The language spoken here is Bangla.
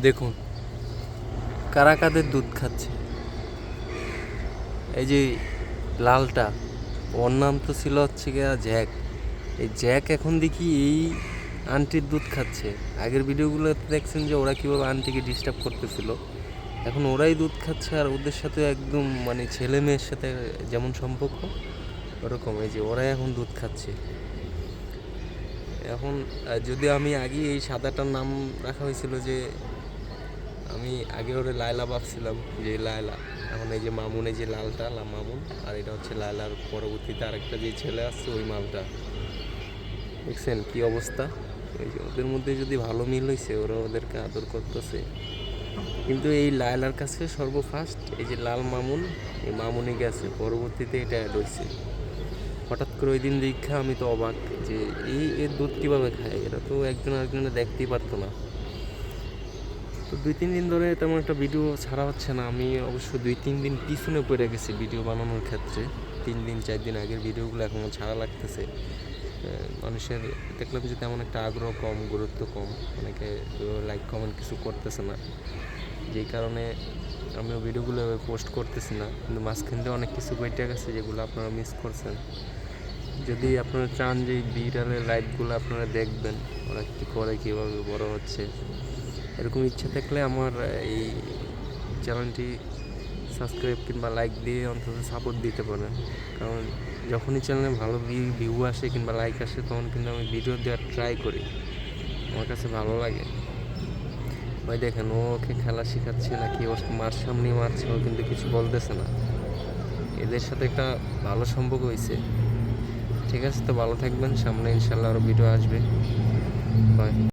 দেখুন কারা কাদের দুধ খাচ্ছে। এই যে লালটা, ওর নাম তো ছিল হচ্ছে গিয়া জ্যাক। এই জ্যাক এখন দেখি এই আন্টির দুধ খাচ্ছে। আগের ভিডিওগুলোতে দেখছেন যে ওরা কীভাবে আন্টিকে ডিস্টার্ব করতেছিল, এখন ওরাই দুধ খাচ্ছে। আর ওদের সাথে একদম মানে ছেলে মেয়ের সাথে যেমন সম্পর্ক ওরকম, এই যে ওরাই এখন দুধ খাচ্ছে। এখন যদি আমি আগে এই সাদাটার নাম রাখা হয়েছিল যে আমি আগে ওরে লায়লা ভাবছিলাম যে লায়লা, এখন এই যে মামুন, এই যে লালটা মামুন, আর এটা হচ্ছে লায়লার পরবর্তীতে আরেকটা যে ছেলে আসছে ওই মালটা। দেখছেন কি অবস্থা? এই যে ওদের মধ্যে যদি ভালো মিল হয়েছে, ওরা ওদেরকে আদর করতেছে। কিন্তু এই লায়লার কাছে সর্বফার্স্ট এই যে লাল মামুন, এই মামুনই গেছে, পরবর্তীতে এটা অ্যাড হয়েছে। হঠাৎ করে ওই দিন দীক্ষা আমি তো অবাক যে এর দুধ কীভাবে খায়, এরা তো একজন আরেকজনে দেখতেই পারতো না। তো 2-3 দিন ধরে তেমন একটা ভিডিও ছাড়া হচ্ছে না। আমি অবশ্য 2-3 দিন পিছনে পড়ে গেছি ভিডিও বানানোর ক্ষেত্রে। 3 দিন 4 দিন আগের ভিডিওগুলো এখনও ছাড়া লাগতেছে। মানুষের দেখলাম যে তেমন একটা আগ্রহ কম, গুরুত্ব কম, অনেকে লাইক কমেন্ট কিছু করতেছে না, যেই কারণে আমিও ভিডিওগুলো পোস্ট করতেছি না। কিন্তু মাঝখান দিয়ে অনেক কিছু বইটা গেছে যেগুলো আপনারা মিস করছেন। যদি আপনারা চান যে এই বিড়ালের লাইফগুলো আপনারা দেখবেন, ওরা কী করে, কীভাবে বড় হচ্ছে, এরকম ইচ্ছা থাকলে আমার এই চ্যানেলটি সাবস্ক্রাইব কিংবা লাইক দিয়ে অন্তত সাপোর্ট দিতে পারেন। কারণ যখনই চ্যানেলে ভালো ভিউ আসে কিংবা লাইক আসে, তখন কিন্তু আমি ভিডিও দেওয়ার ট্রাই করি, আমার কাছে ভালো লাগে। ওই দেখেন ও ওকে খেলা শেখাচ্ছে নাকি ওর মার সামনে মারছে, ও কিন্তু কিছু বলতেছে না। এদের সাথে একটা ভালো সম্পর্ক হয়েছে। ঠিক আছে, তো ভালো থাকবেন, সামনে ইনশাল্লাহ আরও ভিডিও আসবে। বাই।